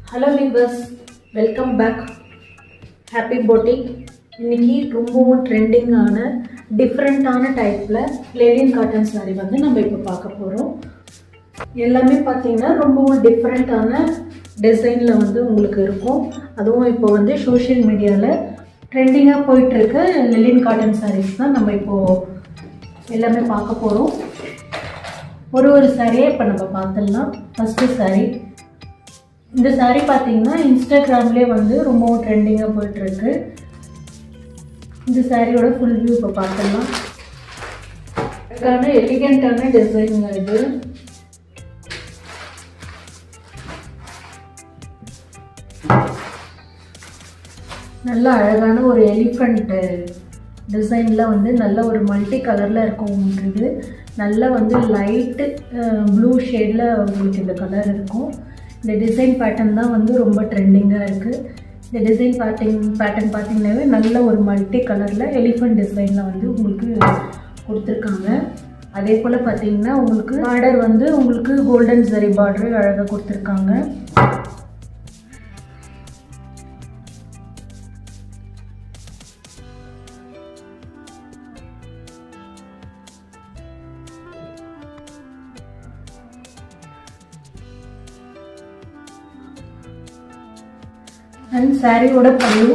Hello viewers, welcome back. Happy boutique. இன்றைக்கி ரொம்பவும் ட்ரெண்டிங்கான டிஃப்ரெண்ட்டான டைப்பில் லேலின் காட்டன் சாரீ வந்து நம்ம இப்போ பார்க்க போகிறோம். எல்லாமே பார்த்திங்கன்னா ரொம்பவும் டிஃப்ரெண்ட்டான டிசைனில் வந்து உங்களுக்கு இருக்கும். அதுவும் இப்போ வந்து சோஷியல் மீடியாவில் ட்ரெண்டிங்காக போயிட்டுருக்க லேலின் காட்டன் சாரீஸ் தான் நம்ம இப்போது எல்லாமே பார்க்க போகிறோம். ஒரு சாரியை இப்போ நம்ம பார்த்துடலாம். ஃபஸ்ட்டு சாரீ. இந்த சாரீ பார்த்தீங்கன்னா இன்ஸ்டாகிராம்லேயே வந்து ரொம்பவும் ட்ரெண்டிங்காக போயிட்டுருக்கு. இந்த சாரியோட ஃபுல் வியூ இப்போ பார்த்துடலாம். அதுக்கான எலிகெண்ட்டான டிசைனுங்க இது. நல்ல அழகான ஒரு எலிஃபண்ட் டிசைனில் வந்து நல்ல ஒரு மல்டி கலரில் இருக்கும். உங்களுக்கு இது நல்லா வந்து லைட்டு ப்ளூ ஷேடில் உங்களுக்கு இந்த கலர் இருக்கும். இந்த டிசைன் பேட்டர்ன் தான் வந்து ரொம்ப ட்ரெண்டிங்காக இருக்குது. இந்த டிசைன் பேட்டர்ன் பார்த்திங்கனாவே நல்ல ஒரு மல்டி கலரில் எலிஃபண்ட் டிசைனில் வந்து உங்களுக்கு கொடுத்துருக்காங்க. அதே போல் பார்த்திங்கன்னா உங்களுக்கு பார்டர் வந்து உங்களுக்கு கோல்டன் ஜரி பார்டர் அழகாக கொடுத்துருக்காங்க. அண்ட் சாரியோட பல்லு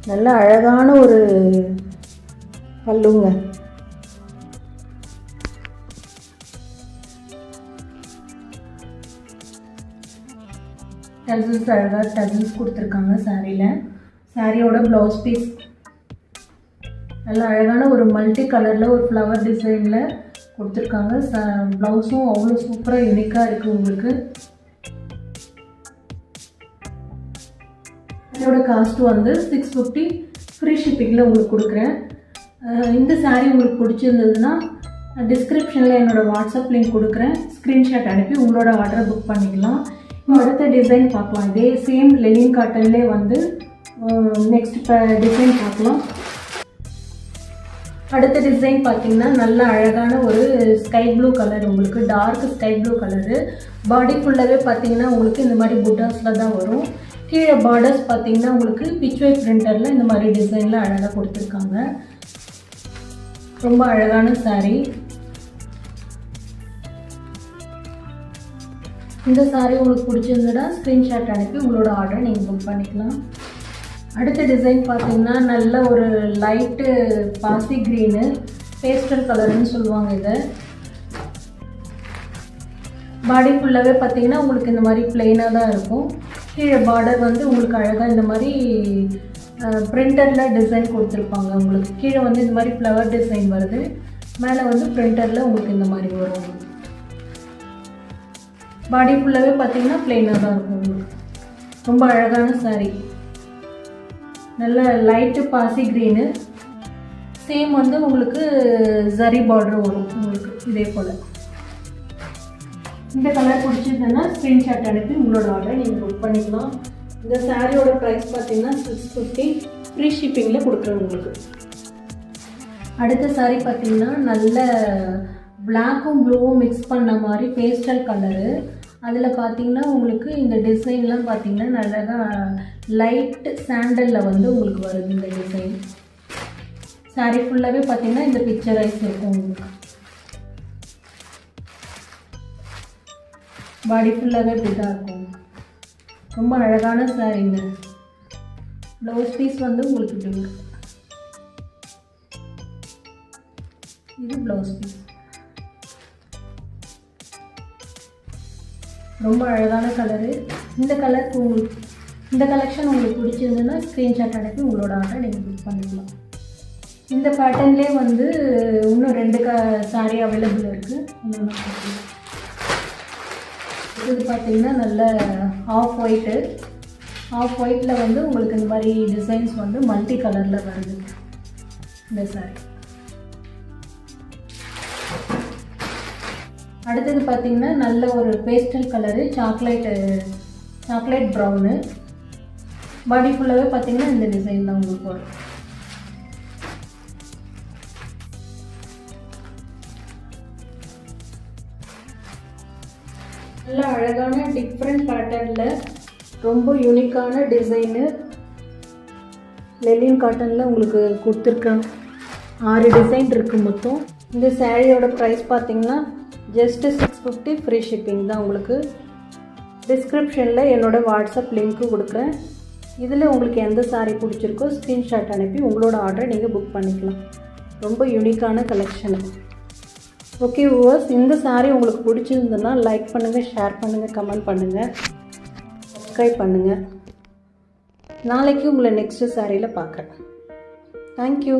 நல்ல அழகான ஒரு பல்லுங்க. டசல்ஸ் அழகாக டசல்ஸ் கொடுத்துருக்காங்க சாரியில். சாரியோட ப்ளவுஸ் பீஸ் நல்ல அழகான ஒரு மல்டி கலரில் ஒரு ஃப்ளவர் டிசைனில் கொடுத்துருக்காங்க. ப்ளவுஸும் அவ்வளோ சூப்பராக யூனிக்காக இருக்குது உங்களுக்கு. இதோட காஸ்ட் வந்து 650 ஃப்ரீ ஷிப்பிங்கில் உங்களுக்கு கொடுக்குறேன். இந்த சாரீ உங்களுக்கு பிடிச்சிருந்ததுன்னா டிஸ்கிரிப்ஷனில் என்னோடய வாட்ஸ்அப் லிங்க் கொடுக்குறேன். ஸ்க்ரீன்ஷாட் அனுப்பி உங்களோட ஆர்டரை புக் பண்ணிக்கலாம். அடுத்த டிசைன் பார்க்கலாம். இதே சேம் லெனின் காட்டன்லேயே வந்து நெக்ஸ்ட் டிசைன் பார்க்கலாம். அடுத்த டிசைன் பார்த்தீங்கன்னா நல்ல அழகான ஒரு ஸ்கை ப்ளூ கலர், உங்களுக்கு டார்க் ஸ்கை ப்ளூ கலரு. பாடி ஃபுல்லாகவே பார்த்தீங்கன்னா உங்களுக்கு இந்த மாதிரி புட்டாஸில் தான் வரும். கீழே பார்டர்ஸ் பார்த்தீங்கன்னா உங்களுக்கு பிச்வே பிரிண்டரில் இந்த மாதிரி டிசைனில் அழகாக கொடுத்துருக்காங்க. ரொம்ப அழகான சாரீ. இந்த சாரீ உங்களுக்கு பிடிச்சிருந்ததுன்னா ஸ்க்ரீன்ஷாட் அனுப்பி உங்களோட ஆர்டரை நீங்கள் புக் பண்ணிக்கலாம். அடுத்த டிசைன் பார்த்தீங்கன்னா நல்ல ஒரு லைட்டு பாசி க்ரீனு பேஸ்டல் கலர்னு சொல்லுவாங்க இதை. பாடி ஃபுல்லாகவே பார்த்தீங்கன்னா உங்களுக்கு இந்த மாதிரி பிளெயினாக தான் இருக்கும். கீழே பார்டர் வந்து உங்களுக்கு அழகாக இந்த மாதிரி பிரிண்டரில் டிசைன் கொடுத்துருப்பாங்க. உங்களுக்கு கீழே வந்து இந்த மாதிரி ஃப்ளவர் டிசைன் வருது, மேலே வந்து பிரிண்டரில் உங்களுக்கு இந்த மாதிரி வரும். பாடி ஃபுல்லாகவே பார்த்தீங்கன்னா பிளெயினாக தான் இருக்கும் உங்களுக்கு. ரொம்ப அழகான சாரீ. நல்ல லைட்டு பாசி க்ரீனு. சேம் வந்து உங்களுக்கு ஜரி பார்டர் வரும் உங்களுக்கு இதே போல். இந்த கலர் பிடிச்சிருந்ததுன்னா ஸ்க்ரீன்ஷாட் அனுப்பி உங்களோட ஆர்டரை நீங்கள் புக் பண்ணிக்கலாம். இந்த சாரியோட ப்ரைஸ் பார்த்தீங்கன்னா 650 ஃப்ரீ ஷிப்பிங்கில் கொடுக்குறேன் உங்களுக்கு. அடுத்த சாரீ பார்த்தீங்கன்னா நல்ல பிளாக்கும் ப்ளூவும் மிக்ஸ் பண்ண மாதிரி பேஸ்டல் கலரு. அதில் பார்த்தீங்கன்னா உங்களுக்கு இந்த டிசைன்லாம் பார்த்தீங்கன்னா நல்லா லைட் சாண்டலில் வந்து உங்களுக்கு வருது இந்த டிசைன். சாரீ ஃபுல்லாகவே பார்த்தீங்கன்னா இந்த பிக்சரைஸ் இருக்கும் உங்களுக்கு. பாடி ஃபுல்லாகவே இப்படி தான் இருக்கும். ரொம்ப அழகான சாரீங்க. ப்ளவுஸ் பீஸ் வந்து உங்களுக்கு இப்படி இருக்கும். இது ப்ளவுஸ் பீஸ். ரொம்ப அழகான கலரு. இந்த கலருக்கு உங்களுக்கு இந்த கலெக்ஷன் உங்களுக்கு பிடிச்சிருந்ததுன்னா ஸ்க்ரீன்ஷாட் அனுப்பி உங்களோட ஆர்டரை நீங்கள் புக் பண்ணிக்கலாம். இந்த பேட்டர்ன்லேயே வந்து இன்னும் 2 சாரீ அவைலபிள் இருக்குது. இது பார்த்திங்கன்னா நல்ல ஆஃப் ஒயிட்டில் வந்து உங்களுக்கு இந்த மாதிரி டிசைன்ஸ் வந்து மல்டி கலரில் வருது இந்த சாரீ. அடுத்தது பார்த்திங்கன்னா நல்ல ஒரு பேஸ்டல் கலரு, சாக்லேட் ப்ரௌனு. பாடி ஃபுல்லாகவே பார்த்திங்கன்னா இந்த டிசைன் தான் உங்களுக்கு வரும். நல்ல அழகான டிஃப்ரெண்ட் பேட்டர்னில் ரொம்ப யூனிக்கான டிசைனு லெலின் காட்டனில் உங்களுக்கு கொடுத்துருக்காங்க. 6 டிசைன் இருக்குது மொத்தம். இந்த சாரியோட ப்ரைஸ் பார்த்திங்கன்னா ஜஸ்ட்டு 650 ஃப்ரீ ஷிப்பிங் தான். உங்களுக்கு டிஸ்கிரிப்ஷனில் என்னோடய வாட்ஸ்அப் லிங்க்கு கொடுக்குறேன். இதில் உங்களுக்கு எந்த சாரீ பிடிச்சிருக்கோ ஸ்க்ரீன்ஷாட் அனுப்பி உங்களோட ஆர்டரை நீங்கள் புக் பண்ணிக்கலாம். ரொம்ப யூனிக்கான கலெக்ஷன். ஓகே வியூவர்ஸ், இந்த சாரீ உங்களுக்கு பிடிச்சிருந்ததுன்னா லைக் பண்ணுங்கள், ஷேர் பண்ணுங்கள், கமெண்ட் பண்ணுங்கள், சப்ஸ்கிரைப் பண்ணுங்கள். நாளைக்கு உங்களை நெக்ஸ்ட்டு சாரியில் பார்க்குறேன். தேங்க்யூ.